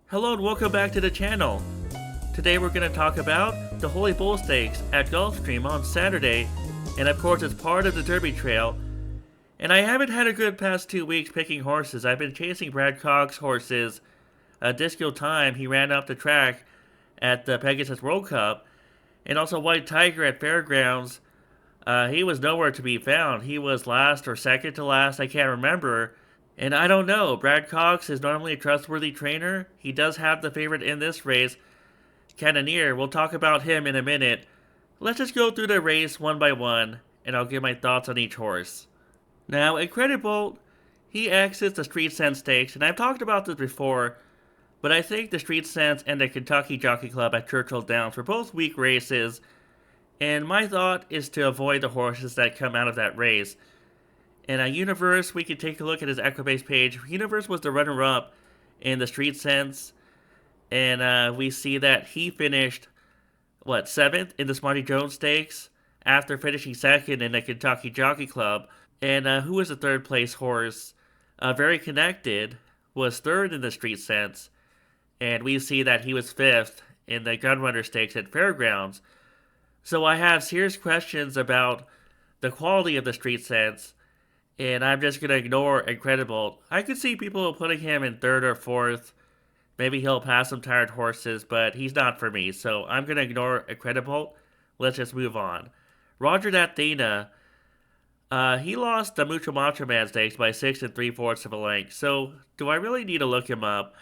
Hello and welcome back to the channel. Today we're going to talk about the Holy Bull Stakes at Gulfstream on Saturday, and of course it's part of the Derby Trail. And I haven't had a good past 2 weeks picking horses. I've been chasing Brad Cox's horses. Disco Time, he ran up the track at the Pegasus World Cup, and also White Tiger at Fairgrounds. He was nowhere to be found. He was last or second to last, I can't remember. And I don't know. Brad Cox is normally a trustworthy trainer. He does have the favorite in this race, Cannoneer. We'll talk about him in a minute. Let's just go through the race one by one, and I'll give my thoughts on each horse. Now, Incredibolt, he exits the Street Sense Stakes, and I've talked about this before, but I think the Street Sense and the Kentucky Jockey Club at Churchill Downs were both weak races, and my thought is to avoid the horses that come out of that race. And Universe, we can take a look at his Equibase page. Universe was the runner-up in the Street Sense, and we see that he finished, 7th in the Smarty Jones Stakes after finishing second in the Kentucky Jockey Club. And who was the third place horse? Very Connected was third in the Street Sense, and we see that he was fifth in the Gunrunner Stakes at Fairgrounds. So I have serious questions about the quality of the Street Sense, and I'm just going to ignore Incredibolt. I could see people putting him in third or fourth. Maybe he'll pass some tired horses, but he's not for me, so I'm going to ignore Incredibolt. Let's just move on. Roger Athena, he lost the Mucho Macho Man Stakes by 6 3/4 of a length, so do I really need to look him up?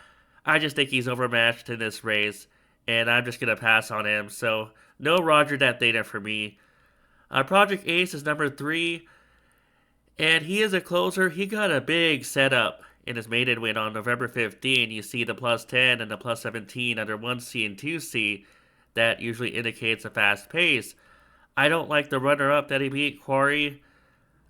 I just think he's overmatched in this race, and I'm just going to pass on him, so no Roger Athena for me. Project Ace is number 3, and he is a closer. He got a big setup in his maiden win on November 15. You see the plus 10 and the plus 17 under 1C and 2C. That usually indicates a fast pace. I don't like the runner-up that he beat, Quarry.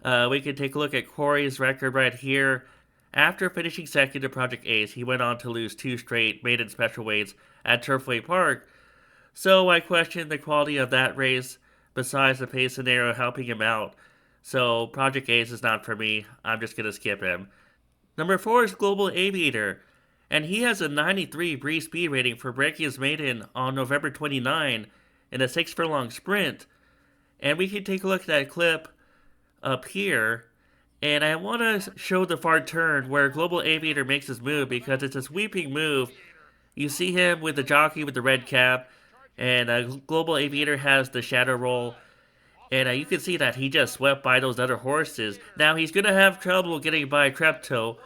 We can take a look at Quarry's record right here. After finishing second to Project Ace, he went on to lose 2 straight maiden special weights at Turfway Park. So I question the quality of that race, besides the pace scenario helping him out. So Project Ace is not for me. I'm just going to skip him. Number 4 is Global Aviator, and he has a 93 breeze speed rating for breaking his maiden on November 29 in a 6 furlong sprint. And we can take a look at that clip up here. And I want to show the far turn where Global Aviator makes his move, because it's a sweeping move. You see him with the jockey with the red cap, and Global Aviator has the shadow roll. And you can see that he just swept by those other horses. Now he's going to have trouble getting by Treptow,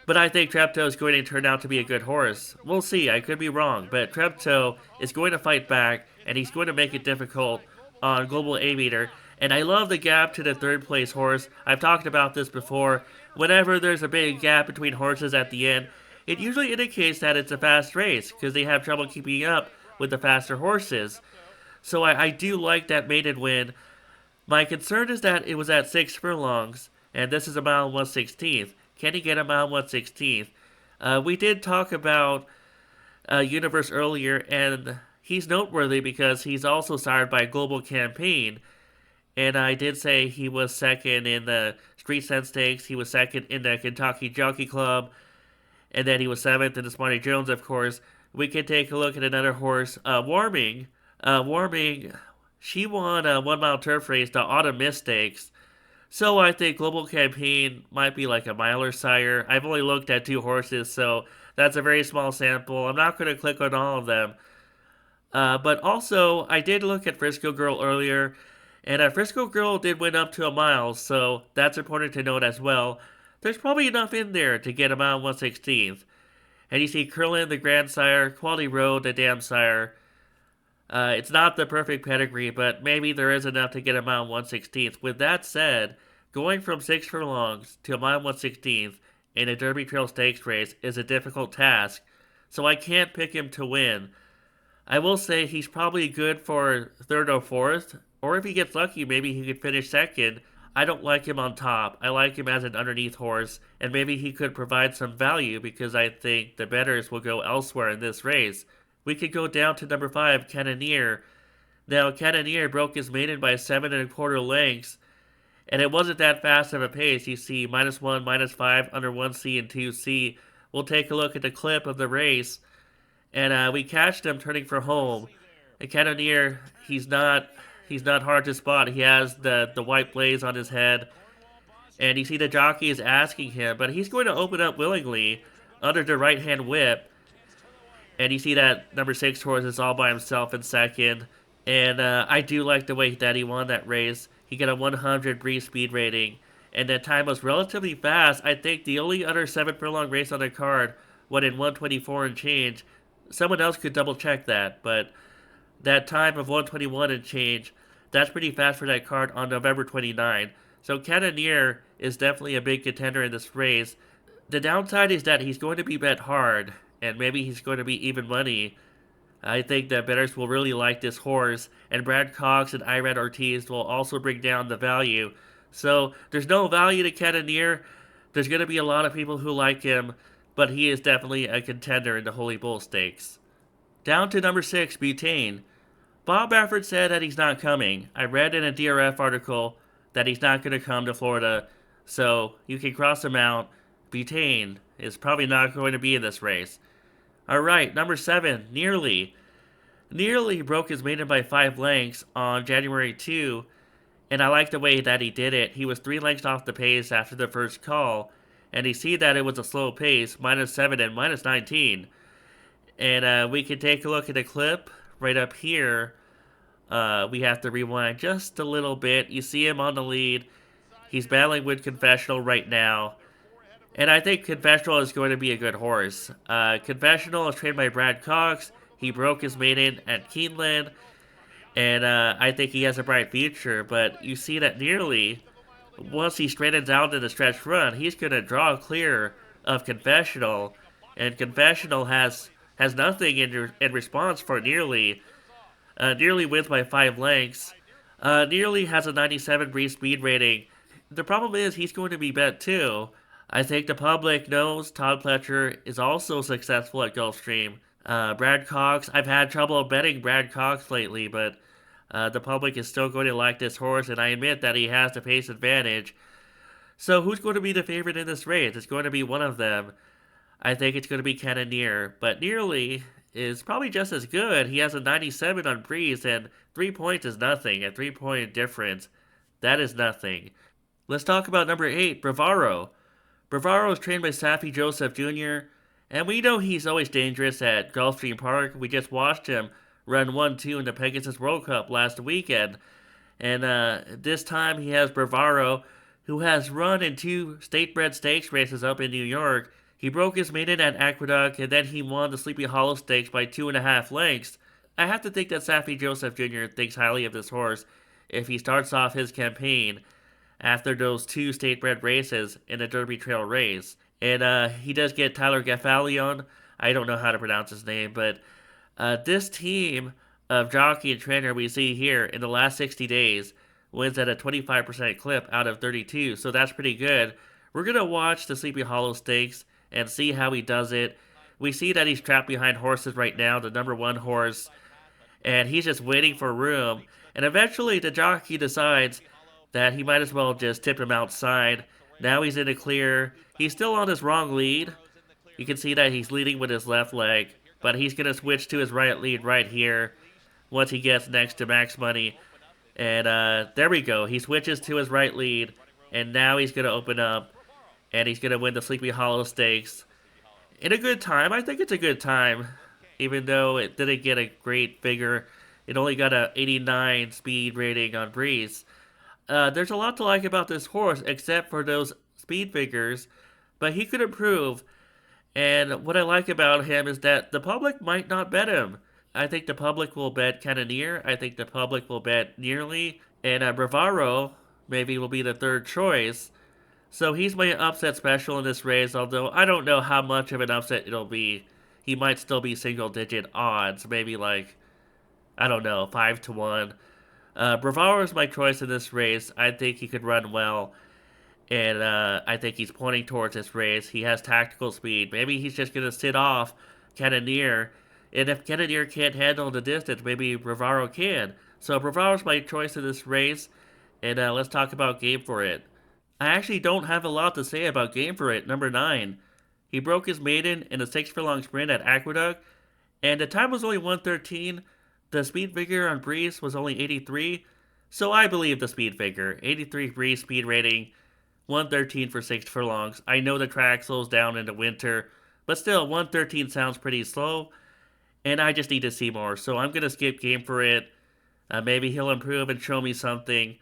but I think Treptow is going to turn out to be a good horse. We'll see, I could be wrong, but Treptow is going to fight back, and he's going to make it difficult on Global Aviator. And I love the gap to the third place horse. I've talked about this before. Whenever there's a big gap between horses at the end, it usually indicates that it's a fast race, because they have trouble keeping up with the faster horses. So I do like that maiden win. My concern is that it was at 6 furlongs, and this is a mile 1/16th. Can he get a mile 1/16th? We did talk about Universe earlier, and he's noteworthy because he's also sired by a Global Campaign. And I did say he was second in the Street Sense Stakes, he was second in the Kentucky Jockey Club, and then he was 7th in the Smarty Jones, of course. We can take a look at another horse, Warming. Warming, she won a 1 mile turf race, the Autumn Mist Stakes. So I think Global Campaign might be like a miler sire. I've only looked at 2 horses, so that's a very small sample. I'm not going to click on all of them. But also, I did look at Frisco Girl earlier, and Frisco Girl did win up to a mile, so that's important to note as well. There's probably enough in there to get a mile 1/16th. And you see Curlin, the Grandsire, Quality Road, the Dam Sire. It's not the perfect pedigree, but maybe there is enough to get a mile 1/16th. With that said, going from 6 furlongs to a mile 1/16th in a Derby Trail Stakes race is a difficult task, so I can't pick him to win. I will say he's probably good for 3rd or 4th, or if he gets lucky, maybe he could finish 2nd. I don't like him on top. I like him as an underneath horse, and maybe he could provide some value because I think the bettors will go elsewhere in this race. We could go down to number 5, Cannoneer. Now, Cannoneer broke his maiden by 7 1/4 lengths, and it wasn't that fast of a pace. You see -1, -5 under 1C and 2C. We'll take a look at the clip of the race. and we catched him turning for home. And Cannoneer, he's not hard to spot. He has the white blaze on his head, and you see the jockey is asking him, but he's going to open up willingly under the right hand whip. And you see that number 6 horse is all by himself in second. And I do like the way that he won that race. He got a 100 breeze speed rating, and that time was relatively fast. I think the only other 7 furlong race on the card went in 124 and change. Someone else could double check that, but that time of 121 and change, that's pretty fast for that card on November 29. So Cannoneer is definitely a big contender in this race. The downside is that he's going to be bet hard, and maybe he's going to be even money. I think that bettors will really like this horse, and Brad Cox and Irad Ortiz will also bring down the value. So there's no value to Cannoneer. There's going to be a lot of people who like him, but he is definitely a contender in the Holy Bull Stakes. Down to number 6, Butane. Bob Baffert said that he's not coming. I read in a DRF article that he's not going to come to Florida, so you can cross him out. Butane is probably not going to be in this race. Alright, number 7, Nearly. Nearly broke his maiden by 5 lengths on January 2, and I like the way that he did it. He was 3 lengths off the pace after the first call, and you see that it was a slow pace, -7 and -19. And we can take a look at the clip right up here. We have to rewind just a little bit. You see him on the lead. He's battling with Confessional right now. And I think Confessional is going to be a good horse. Confessional is trained by Brad Cox. He broke his maiden at Keeneland. And I think he has a bright future. But you see that Nearly, once he straightens out in the stretch run, he's going to draw clear of Confessional. And Confessional has nothing in response for Nearly. Nearly wins by 5 lengths. Nearly has a 97 breeze speed rating. The problem is he's going to be bet too. I think the public knows Todd Pletcher is also successful at Gulfstream. Brad Cox, I've had trouble betting Brad Cox lately, but the public is still going to like this horse, and I admit that he has the pace advantage. So who's going to be the favorite in this race? It's going to be one of them. I think it's going to be Cannoneer, but Nearly is probably just as good. He has a 97 on Breeze, and 3 points is nothing. A 3-point difference, that is nothing. Let's talk about number 8, Bravaro. Bravaro is trained by Saffie Joseph Jr., and we know he's always dangerous at Gulfstream Park. We just watched him run 1-2 in the Pegasus World Cup last weekend. And this time he has Bravaro, who has run in 2 state-bred stakes races up in New York. He broke his maiden at Aqueduct, and then he won the Sleepy Hollow Stakes by 2.5 lengths. I have to think that Saffie Joseph Jr. thinks highly of this horse if he starts off his campaign after those 2 state-bred races in a Derby Trail race. And he does get Tyler Gaffalion. I don't know how to pronounce his name, but this team of jockey and trainer we see here in the last 60 days wins at a 25% clip out of 32, so that's pretty good. We're going to watch the Sleepy Hollow Stakes and see how he does it. We see that he's trapped behind horses right now, the number 1 horse, and he's just waiting for room. And eventually the jockey decides that he might as well just tip him outside. Now he's in the clear. He's still on his wrong lead. You can see that he's leading with his left leg, but he's going to switch to his right lead right here once he gets next to Max Money. And there we go. He switches to his right lead, and now he's going to open up, and he's going to win the Sleepy Hollow Stakes in a good time. I think it's a good time, even though it didn't get a great figure. It only got a 89 speed rating on Breeze. There's a lot to like about this horse, except for those speed figures, but he could improve. And what I like about him is that the public might not bet him. I think the public will bet Cannoneer. I think the public will bet Nearly. And Bravaro maybe will be the third choice. So he's my upset special in this race, although I don't know how much of an upset it'll be. He might still be single-digit odds, maybe like, I don't know, 5-1. Bravaro is my choice in this race. I think he could run well, and I think he's pointing towards this race. He has tactical speed. Maybe he's just going to sit off Cannoneer, and if Cannoneer can't handle the distance, maybe Bravaro can. So Bravaro's my choice in this race, and let's talk about Game For It. I actually don't have a lot to say about Game For It, number 9. He broke his maiden in a 6 furlong sprint at Aqueduct, And the time was only 113. The speed figure on Breeze was only 83. So I believe the speed figure. 83 Breeze speed rating, 113 for 6 furlongs. I know the track slows down in the winter, but still, 113 sounds pretty slow, and I just need to see more. So I'm going to skip game for it. Maybe he'll improve and show me something,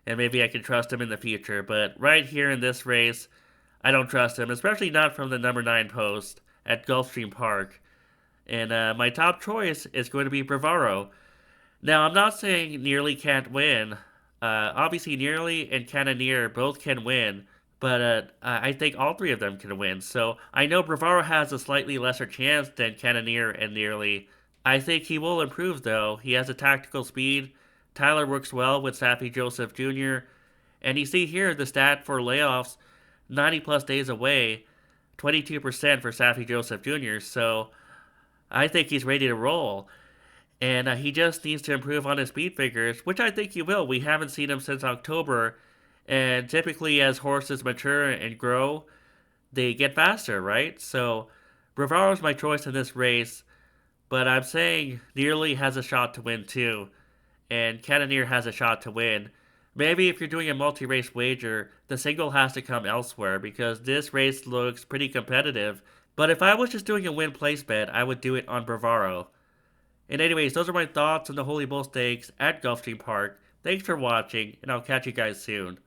and maybe I can trust him in the future. But right here in this race, I don't trust him, especially not from the number 9 post at Gulfstream Park. And my top choice is going to be Bravaro. Now, I'm not saying Nearly can't win. Obviously, Nearly and Cannoneer both can win, but I think all three of them can win. So I know Bravaro has a slightly lesser chance than Cannoneer and Nearly. I think he will improve, though. He has a tactical speed. Tyler works well with Saffy Joseph Jr. And you see here the stat for layoffs 90 plus days away, 22% for Saffy Joseph Jr. So I think he's ready to roll. And he just needs to improve on his speed figures, which I think he will. We haven't seen him since October. And typically, as horses mature and grow, they get faster, right? So Bravaro's my choice in this race. But I'm saying Nearly has a shot to win too. And Cannoneer has a shot to win. Maybe if you're doing a multi-race wager, the single has to come elsewhere because this race looks pretty competitive. But if I was just doing a win place bet, I would do it on Bravaro. And anyways, those are my thoughts on the Holy Bull Stakes at Gulfstream Park. Thanks for watching, and I'll catch you guys soon.